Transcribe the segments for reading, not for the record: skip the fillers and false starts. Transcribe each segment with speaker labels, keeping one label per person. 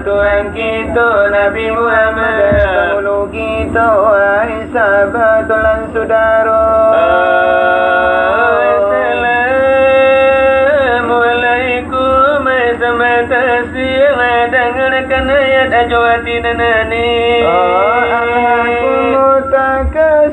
Speaker 1: Tuhan kita Nabi Muhammad dahulu kita wahai sahabat dan saudara. Assalamualaikum sama tasir dengarkan ayat ajwati nanani.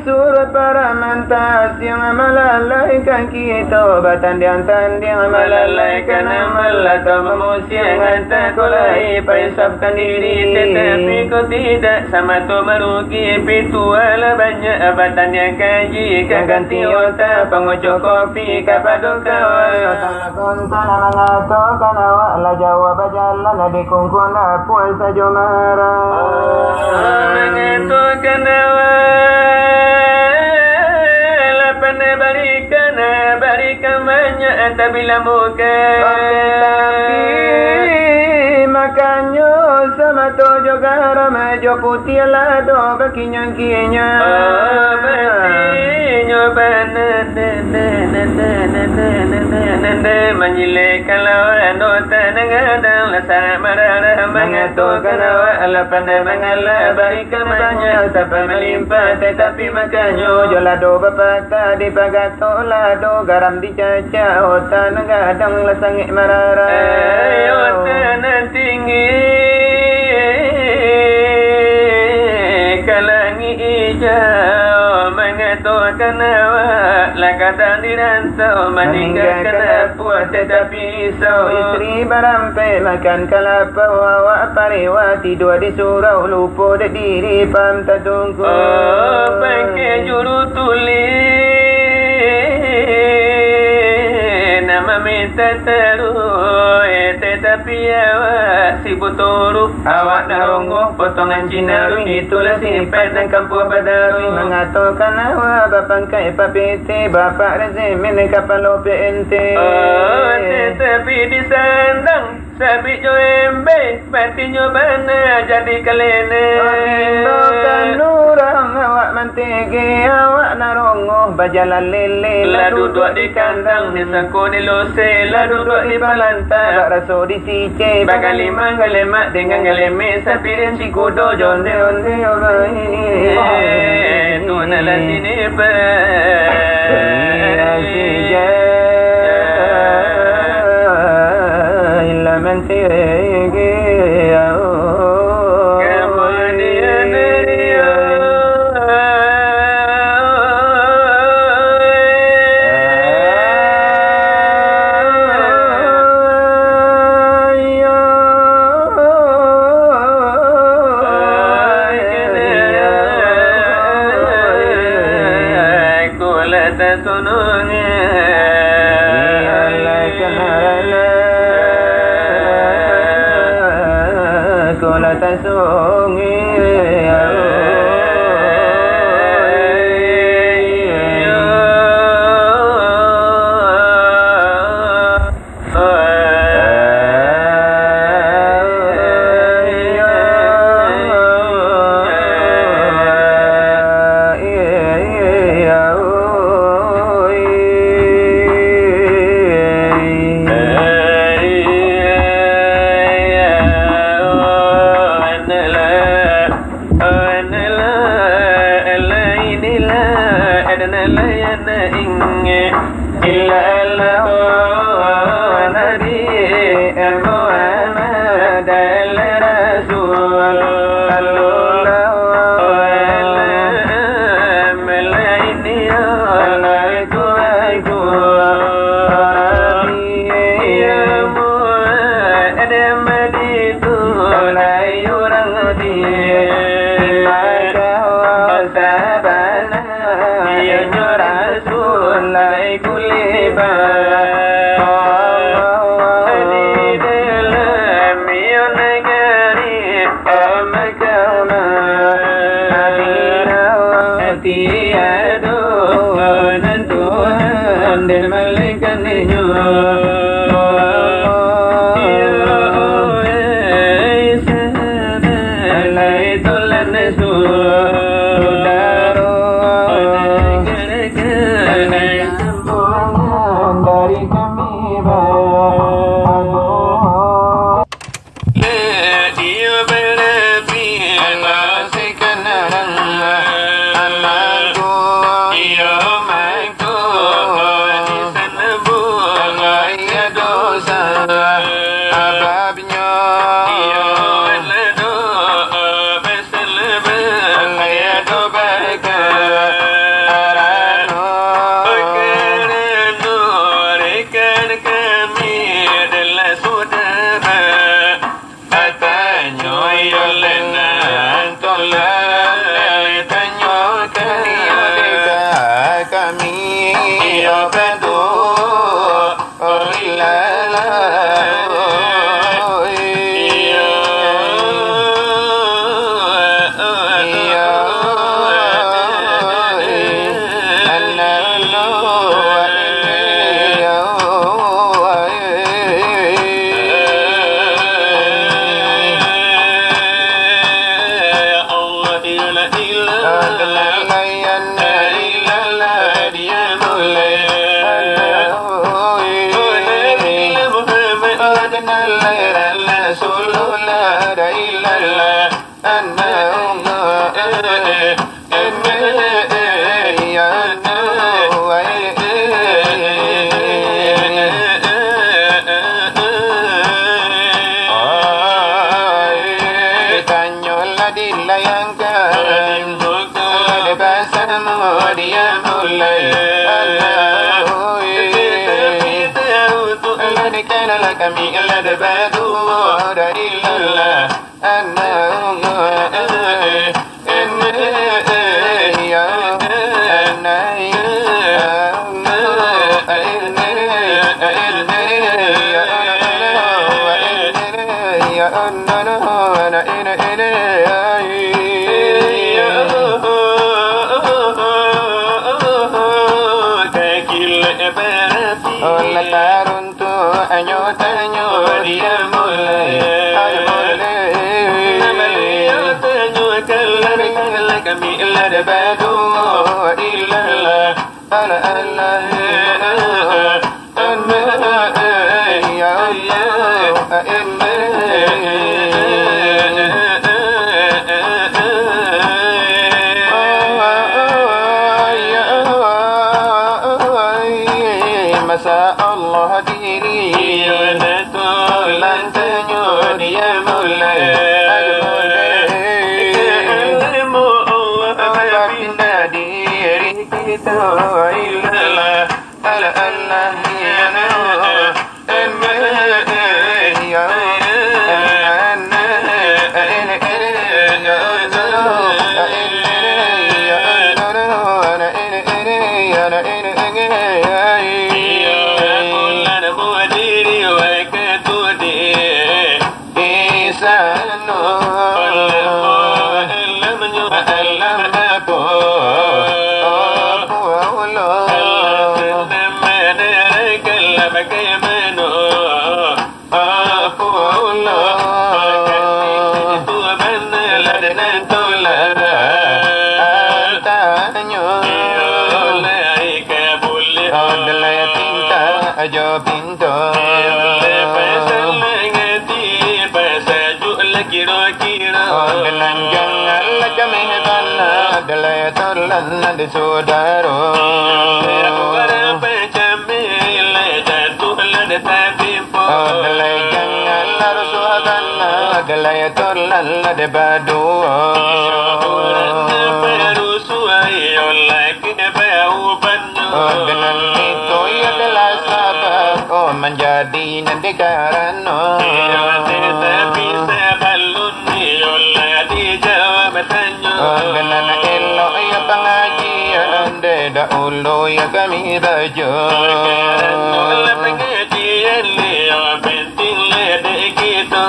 Speaker 1: Surat para mantas yang melalaikan kita batandang-tandang melalaikan amal atau memusiang takulai paisapkan diri tetapi kau tidak sama tu merugi pitu ala banyak abatan yang kaji kaganti otak pengucuk kopi kapadu kawan kontan mengatakan awak lah jawab jalan di kungkun puas saja marah mengatakan awak barikan banyak bila muka tapi makanya sama tojo garam jo putih lado bakinya kinya bakinya menjilek kalau ando tanang lasa marah mengatakan ala pandai mengalah barikan banyak sampai melimpah tetapi makanya jo lado bapata di pagato lado garam dicaca otan gadang lasangit marara otan tinggi kalangi hijau mengatakan awak lakatan dirantau meninggalkan puas tetapi risau isteri berampai makan kelapa awak pariwati dua di surau lupa diri pam tak tunggu pakai juru tulis nama minta terus tetapi awak si buturup awak narunguh potongan cinaru itulah simpan dan kampung badarui mengatakan awak bapangkai papiti bapak rezimin kapal lope ente tetapi di sandang sabit jo embe patinya bana jadi kalene timbakan nurang awak mentigi awak narunguh berjalan lele
Speaker 2: La duduk di kandang, di saku di lose, la duduk di balantang.
Speaker 1: Bak rasu di sice
Speaker 2: Bagai lima gelemak dengan gelemek, sapi dan si kudo jonde onde tu nala sini
Speaker 1: illa mentigi badu illallah la ilaha ya masa Allah diri lan senyum dia mulai ilmu Allah bina diri kita illallah ala Allah ya aja pintu kira-kira dengan janganlah kami bana dalai terlan ada saudara orang pencamil jatuh lada tabipo dalai janganlah rusuhana dalai terlan ada badu perusuai oleh kebau banyu dengan itu ya adalah sabab menjadi nanti karena tapi sebalun oleh dijawab tanya dengan elok ya pengajian dahulu ya kami baca oleh pengajian ya penting ledek kita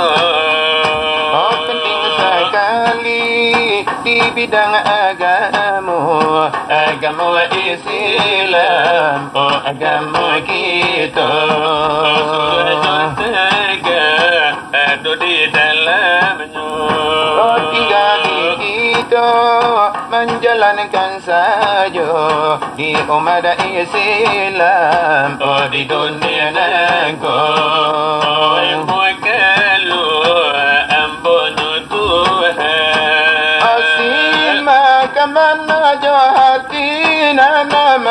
Speaker 1: penting sekali di bidang agama Islam agama kita ada di dalamnya tinggal kita menjalankan saja di umat Islam di dunia negara kemana hati nama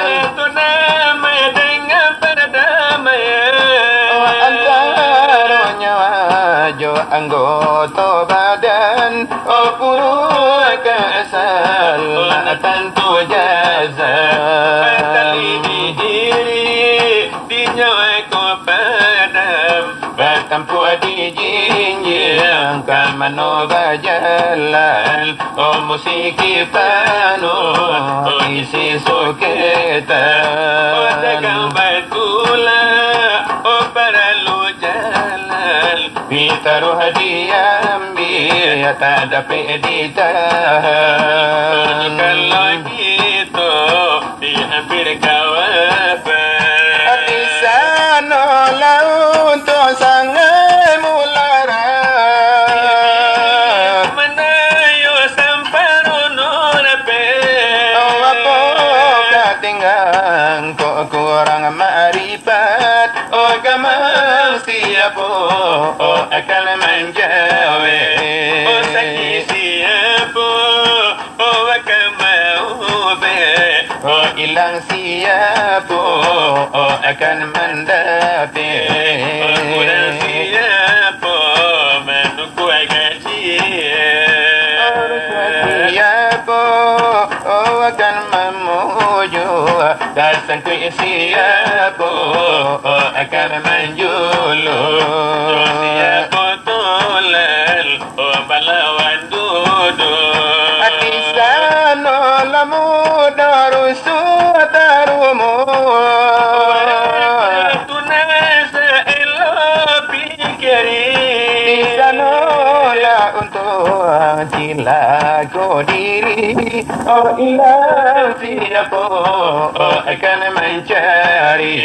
Speaker 1: itu nama dengan perdamaian antaranya jo anggota badan pura keselamatan tu jaza batali diri dinyawa ko padam batampu dijinjing kan mano bajalan musiki pano isi suketan dagang batula paralu jalan bitaruh diambil tak dapat ditahan kalau gitu diambil kawasan di sana laut untuk sangat mulara menayo samparono rape apa katinggang kok kurang marifat gamang siapa akan menjawe sakit siapa akan mau be hilang siapa akan mendapat kurang siapa menunggu gaji siapa akan memuju datang ke siapa akan menjulur siapa tolal balawan duduk di sana lamu darusu tarumu tunasa elo pikiri di sana lah untuk dilaku diri ilah siapa akan mencari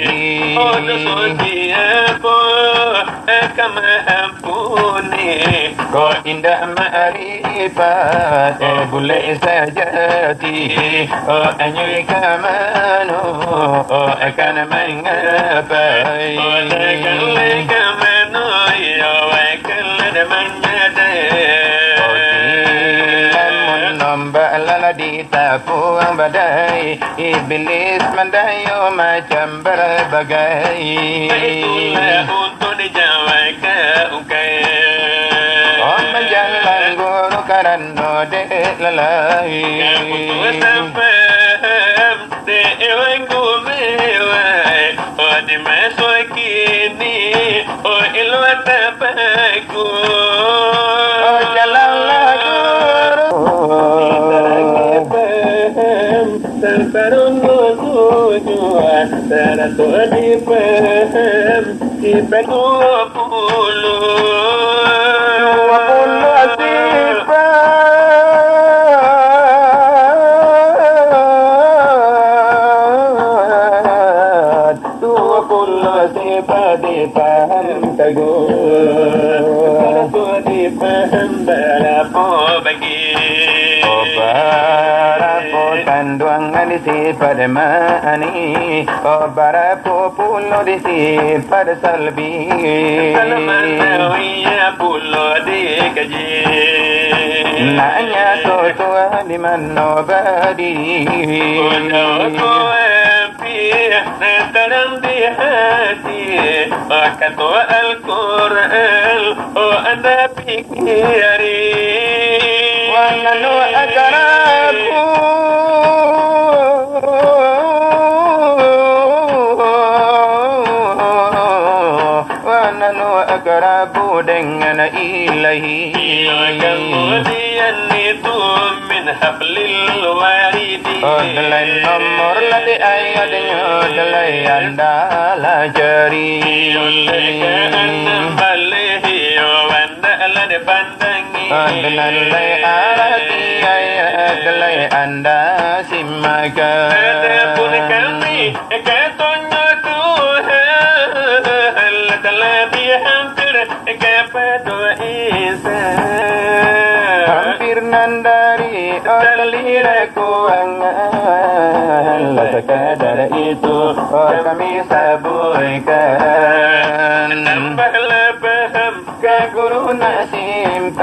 Speaker 1: siapa akan mengampuni Kau indah ma'rifat boleh sajati anyui kamanu akan mengapai kamanu ya akan Lala di tapuang badai Iblis mendayu macam berbagai Itulah untuk dijawabkan Oh menjalan guru karena dek lalai Untuk sampai Dewan kumewai Oh di masa kini Oh iluan tapaku Oh jalanlah guru Terperun tujuan Teratu dipaham Di 20 sifat dipaham teguh dipaham berapa bagi Barapo tanduangan sifat mani Barapo pulo di sifat salbi Salmanawiya pulo di kaji Nanya sotua di manobadi Nataram di hati Makatua Al-Quran Oh anda pikiri Wananu agarabu Wananu agarabu dengan ilahi Kemudian itu min hablil waridi Odlai nomor ladi ayatnya Odlai anda lah jari Odlai balihi Wanda ladi pandangi Odlai arati Odlai anda simakan Adapun kami Katonya Tuhan Telah hampir kepada Isa Hampir nandari Oleh kuangan Sekadar itu kami sabuikan Tambahlah paham ke guru nak simpan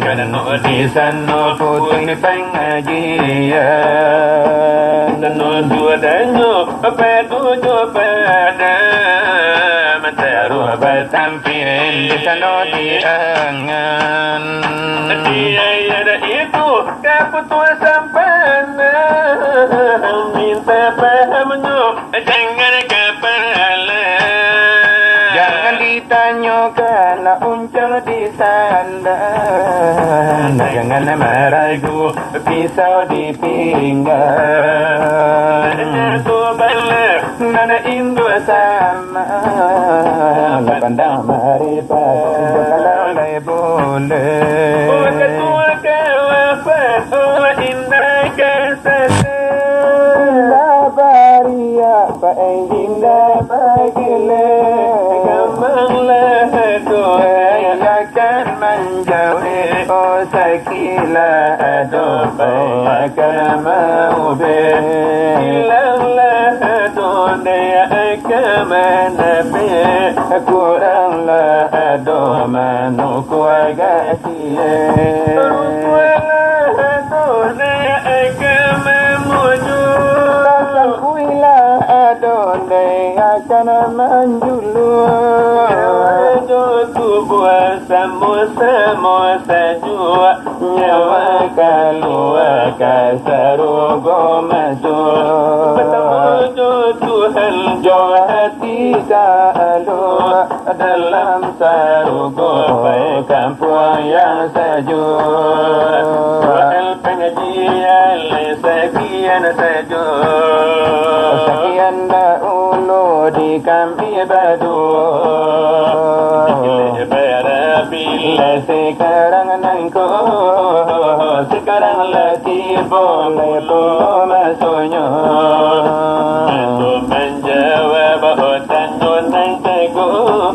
Speaker 1: Kerana di sana putih pengajian Dan dua danyo petujuh pada Mentaruh bertampil di sana diangan Dia itu keputua sampana Minta pahamnya jangan kepala Jangan ditanyakan uncang di sana Jangan meragu pisau di pinggang Jatuh balik nana indu sama Pandang marifat kalau boleh Oh ketua kewafat Oh indah kesasa Indah baria Indah bagile Gamanglah Tuhan akan menjauhi Oh sakilah Aduh akan maubih Hilanglah dunia akan menabih Kuranglah aduh manuku agak siya Rupalah dunia akan memujur Lakuilah aduh dia akan menjulur Tubuh sama-sama jua Nyawa keluar kasarugo masuk Tuhan jauh hati selalu Dalam sarugo kampung yang sejuk Soal pengajian sekian sejuk Sekian dahulu di kami berdua Bila sekarang nangko Sekarang lagi boleh masuknya Untuk menjawab Tanyo nang teguh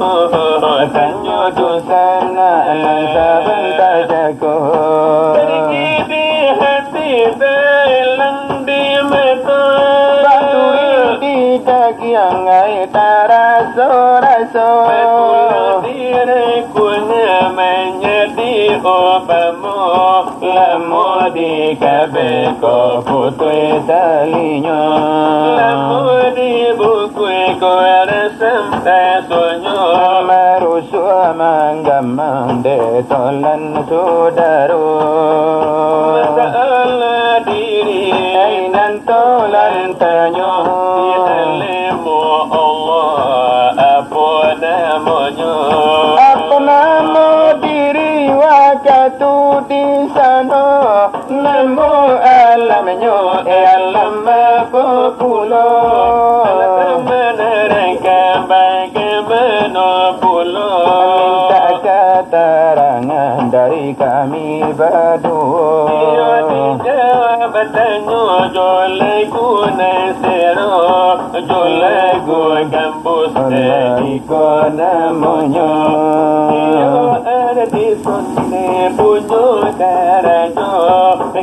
Speaker 1: Tanyo tu sana kiang ai taraso
Speaker 2: Betul diri kuna menyedi opamu
Speaker 1: lamo di kabe ko putwe salinyo
Speaker 2: Lamu di buku ko resem sonyo
Speaker 1: marusu mangamande tolan sudaro
Speaker 2: Masalah diri
Speaker 1: ainan tolan tanyo
Speaker 2: Ilmu Allah apa namanya
Speaker 1: apa nama diri wakatu di sana namo alamnya alam populo
Speaker 2: Menerangkan bagaimana pula
Speaker 1: minta keterangan dari kami berdua
Speaker 2: Dia dijawab bertanya Jolai guna sero Jolai guna kampus
Speaker 1: Iko namanya
Speaker 2: Dia ada di sunni punya karajo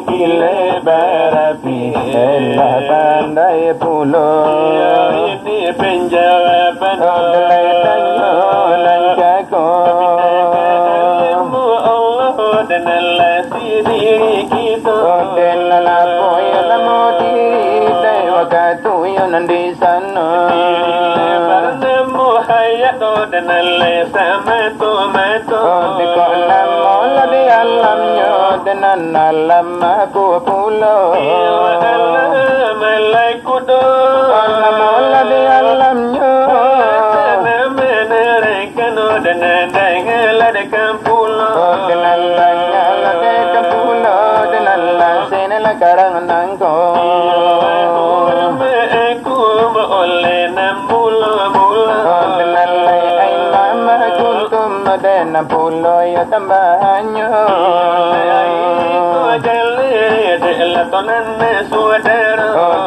Speaker 1: Kile berapi Elah pandai pulo
Speaker 2: Dia ini penjawaban
Speaker 1: Odlai tanyo lancako
Speaker 2: Ilmu Allah dan Allah sendiri kita
Speaker 1: Odela lapo ilmu diri Dai wakatu yun di sana
Speaker 2: Barnemu hayat dan Allah sama tomato
Speaker 1: Odiko namo ladi alamnya Dengan alam aku pulo
Speaker 2: Allah malaikut
Speaker 1: Namo ladi alamnya
Speaker 2: menerangkan dengan ladakan pula
Speaker 1: Dengan ladi pulo Dengan senela karang nangko
Speaker 2: Aku boleh mula-mula
Speaker 1: Dengan ay mama kuntum Dena pulo ya tambahannya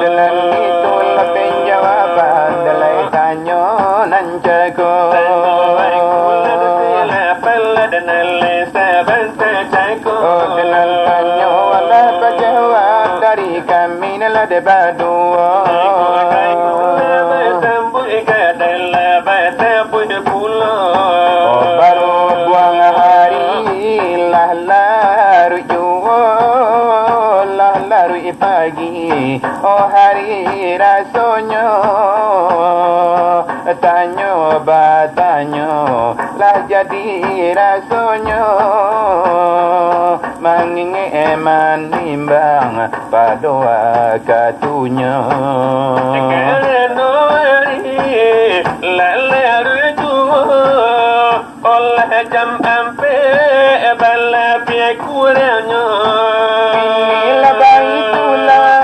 Speaker 1: Dengan itu lebih jawaban Dalai tanyo nancako Dengan tanyo wala pajawab Dari kami nala de badua Baru buang hari lah laru juo lah laru pagi hari rasonyo tanyo batanyo lah jadi rasonyo manginge manimbang padoa katunya
Speaker 2: jam ampe bala pia kurangnya
Speaker 1: inilah baitulah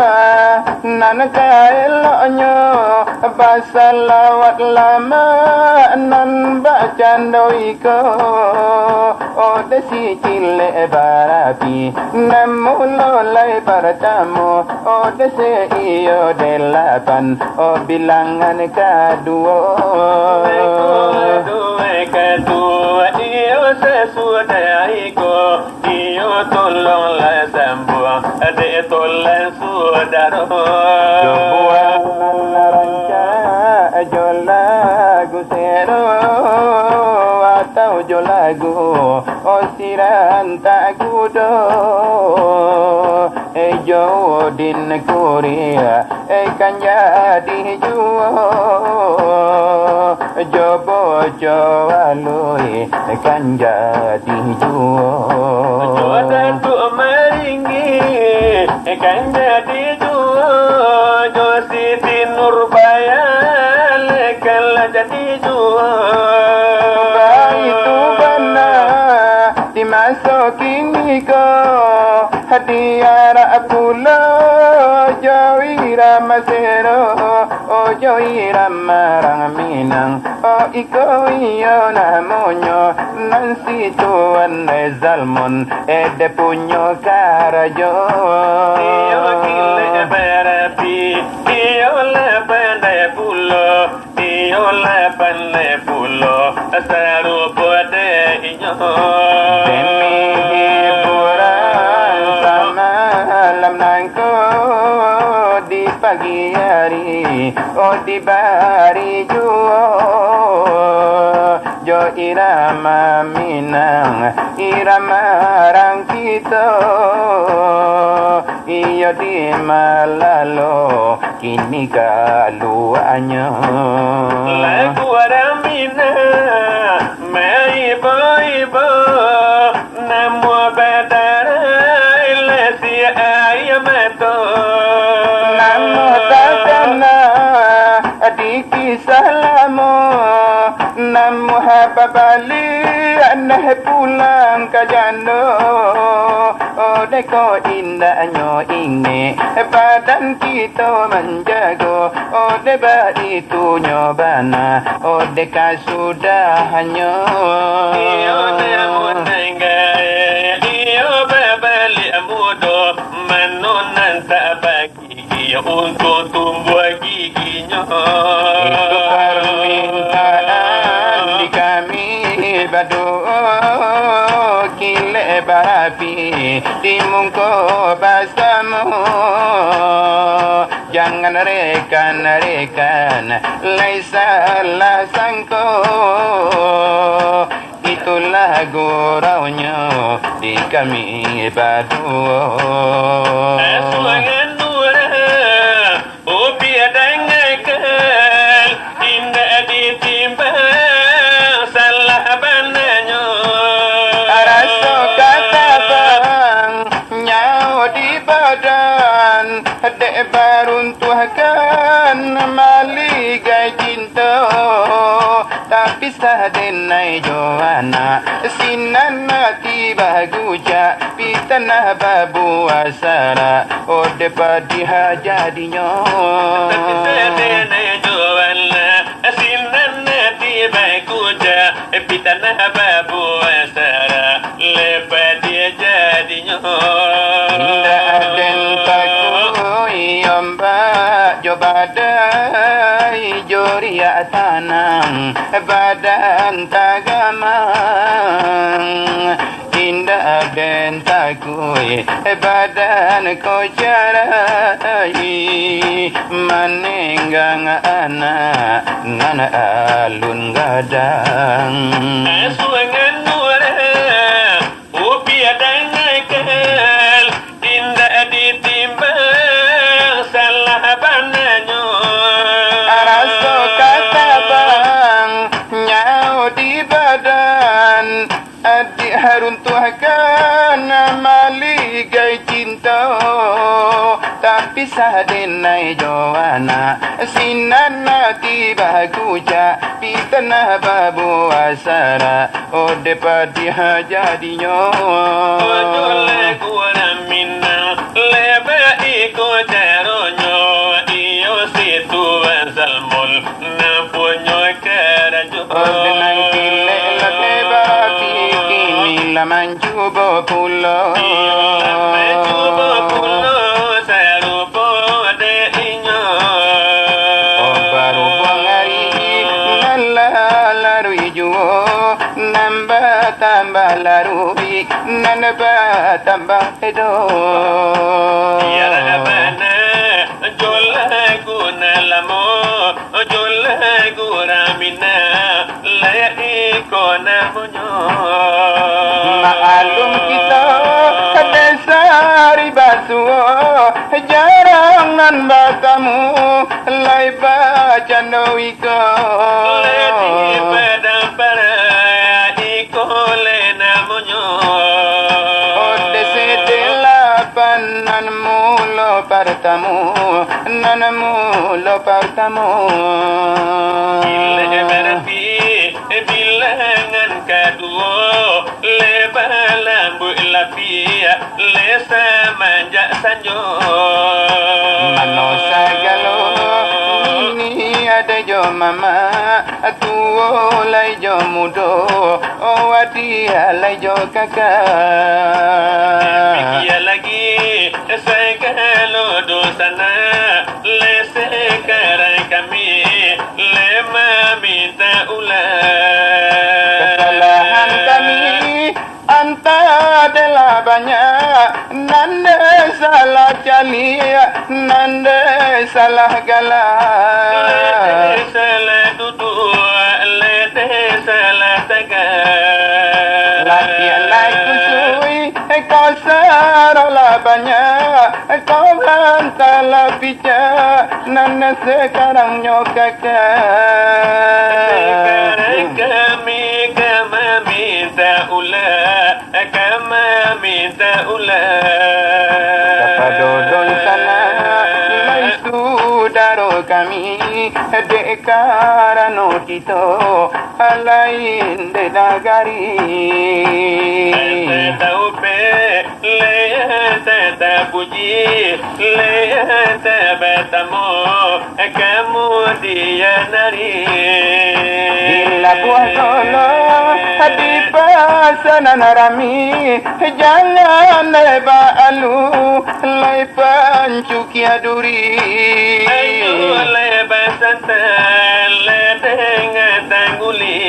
Speaker 1: nan kaeloknya basalawat lama nan bacando iko desi cile barapi namulo lai pertama desi iyo delapan bilangan kedua
Speaker 2: kedua iyo sesudah iko iyo tolonglah sembuh adik tolong saudara
Speaker 1: Jobuan ranca jolagu sero atau jolagu siran tak gudo jo din kuria kan jadi juo jobo joalui kan jadi juo
Speaker 2: jodan tu meringgi kan jadi juo jo siti nurbaya lekal jadi juo
Speaker 1: itu benar dimasukin ko hadiara pula jawira masero jawira marang minang iko iyo namonyo nansi tuan zalmon de punyo karajo
Speaker 2: iyo kile berapi iyo lepende pulo iyo lepende pulo asaru pode inyo
Speaker 1: demi hiburan sama malam nangko di pagi hari bari o di bari jo irama minang irama rang kita iyo di malalo kini kaluannya
Speaker 2: lagu ramina mai ibo namo badara lesi ayamato
Speaker 1: namo tatana adiki salamo namo hababali aneh pulang ke jano deko indahnya inge badan kita menjago deba itu nyobana deka sudah hanya
Speaker 2: iyo namo tangga iyo babali amudo manunan tak bagi iyo untuk tumbuh giginya
Speaker 1: itu permintaan di kami badu kile barapi di mungko basamu jangan rekan laisa la sangko itulah guraunya di kami badu
Speaker 2: asuangan nura upi adangaikan indah ditimbang salah bananya
Speaker 1: rasa kata bang nyau di badan dek baruntuhkan maligai cinta tapi sadenai joana sinana tiba guja pitana babu asara ode padiha jadinya
Speaker 2: tapi sadenai joana sinana tiba guja pitana babu asara lepas dia jadinya
Speaker 1: indah aden takui ombak jo badai joria tanang badan tagamang indah aden takui badan ko jarai manenggang anak ngana alun gadang
Speaker 2: asuangan nura upi adangaikan indah ditimbang salah bananya
Speaker 1: rasa kata bang nyau di badan adik haruntuhkan maligai cinta tapi sadenai joana sinana tiba guja pitana babu asara ode padiha jadinya
Speaker 2: ojole kuramina leba iko jaronyo iyo situ salmol napunyo karajo
Speaker 1: ode nang kile leba kini laman cubo pulo
Speaker 2: cubo pulo sarupo de inyo
Speaker 1: baru bangari nalaru ijuo nambah tambah larui nanaba tambah edo
Speaker 2: ya bana jola guna lamo jola guramina la ikona munyo
Speaker 1: maalum kita kadesari basuo jarang nan batamu lai baca noiko
Speaker 2: leti pada para ikole namunyo
Speaker 1: ode sedelapan nan mulo partamu
Speaker 2: ile berarti bilangan kedua lebalambu lapia lesa manja sanjo
Speaker 1: manosa galo ini ada jo mama tuo lai jo mudo wadi lai jo kakak
Speaker 2: Bikia lagi segala dosana le sekarang kami lema minta ulang
Speaker 1: kesalahan kami anta adalah banyak nanda salah cali nanda salah galah.
Speaker 2: Salah duduk, salah tegak.
Speaker 1: Laki-laki kusui, kau sarolah banyak, kau hantarlah bijak, nana sekarang nyokakak.
Speaker 2: Sekarang kami minta ulah,
Speaker 1: Dodon sana nilai saudara kami dek karano kita lain de nagari.
Speaker 2: Tahu pe le puji le bertemu kamu dia nari.
Speaker 1: Bila puasa di pasanan rami jangan leba alu lai pancukia duri.
Speaker 2: Ayo leba santan le dengan tangguli.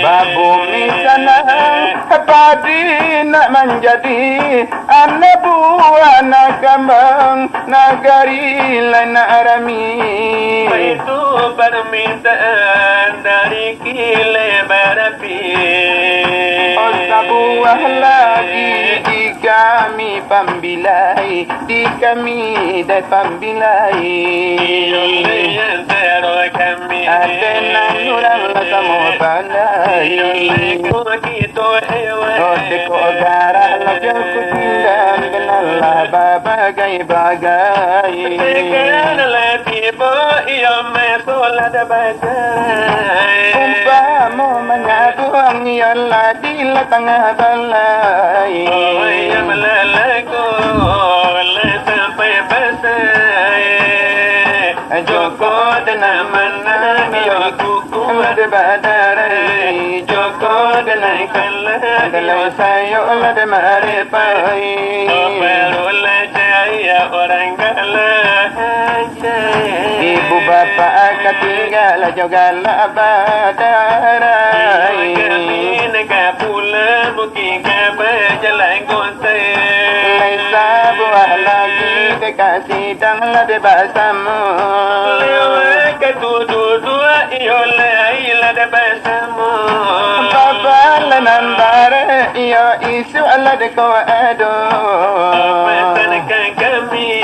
Speaker 1: Babu misanang padi nak menjadi anak buah anak kambang nagari lain arami.
Speaker 2: Itu permintaan dari kile berapi.
Speaker 1: Oh sebuah lagi di kami pambilai, di kami dai pambilai.
Speaker 2: Yang teror kami
Speaker 1: ada nanurang kamu pandai.
Speaker 2: Kita hewan.
Speaker 1: Oh deko garah lagi aku tinggal benalah bagai-bagai.
Speaker 2: Sekarang tiba ia mesolat bagai.
Speaker 1: Umpamu mengabuang ialah di tengah balai.
Speaker 2: Oh yang melalaku sampai basai. Joko dan mana biar kuku
Speaker 1: ada badarai. Joko dan ikanlah dalam sayo ada marepai.
Speaker 2: Perlulah cahaya orang galah.
Speaker 1: Ibu bapa akan tinggal jogalah badarai.
Speaker 2: Kami nak pula mungkin berjalan gontai.
Speaker 1: Laisa buah lagi kekasih danglah de basamu.
Speaker 2: Lewat kedua iolah ilah de basamu.
Speaker 1: Bapa lanan bare iyo isu ala de ko ado.
Speaker 2: Pesankan kami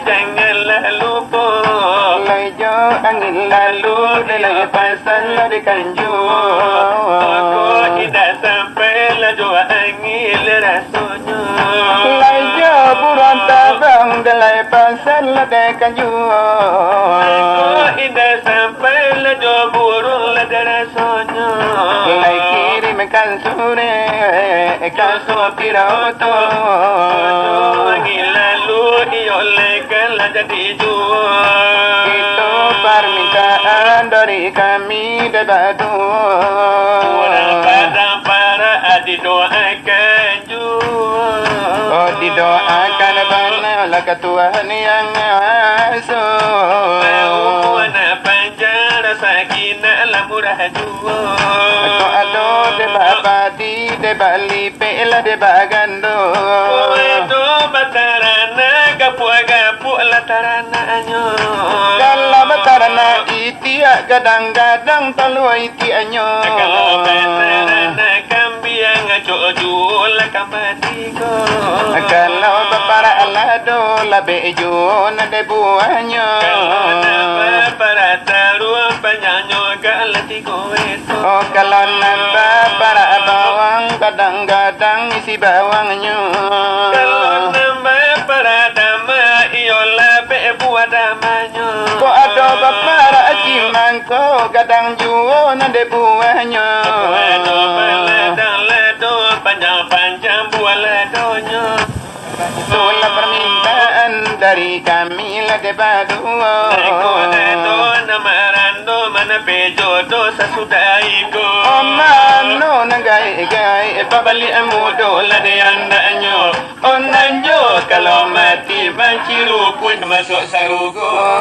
Speaker 2: janganlah lupa.
Speaker 1: Laijo angin lalu de lai pasal de kanju.
Speaker 2: Aku tidak sampai laju angin rasanya.
Speaker 1: Laijo buron tabang de lai pasal de kanju.
Speaker 2: Aku tidak sampai laju burung lada rasanya.
Speaker 1: Lai kirim kan sure kan sopirauto.
Speaker 2: Angin lalu ioleh kalah jadi jual.
Speaker 1: Itu permintaan dari kami debatu.
Speaker 2: Orang para didoakan jual.
Speaker 1: Oh didoakan banalah ketuhan yang asuh.
Speaker 2: Anak panjang sakinah lah murah jual.
Speaker 1: Aku ado de bapadi de bali pela de bagando.
Speaker 2: Itu batarana gapu lah tarananya.
Speaker 1: Kalau batarana itia gadang-gadang telu itianyo.
Speaker 2: Kalau batarana kambiang jual kamatigo.
Speaker 1: Kalau bapara alado labejo na de buahnya.
Speaker 2: Kalau nama para taruh penyanyo galatigo itu.
Speaker 1: Oh kalau nambah para bawang kadang-kadang isi bawangnya.
Speaker 2: Kalau nama para dama iolah buat damanya.
Speaker 1: Ko ada para cimangko kadang juo na de buahnya.
Speaker 2: Aduh ledang panjang-panjang buah ledonya.
Speaker 1: Itulah permintaan dari kami lah de badua.
Speaker 2: Eko ledo nama rando mana pejodoh sesudah iko.
Speaker 1: Oh mano nagai-gai babali amudo lah de andanyo. Oh nanyo kalau mati banciru pun masuk sarugo.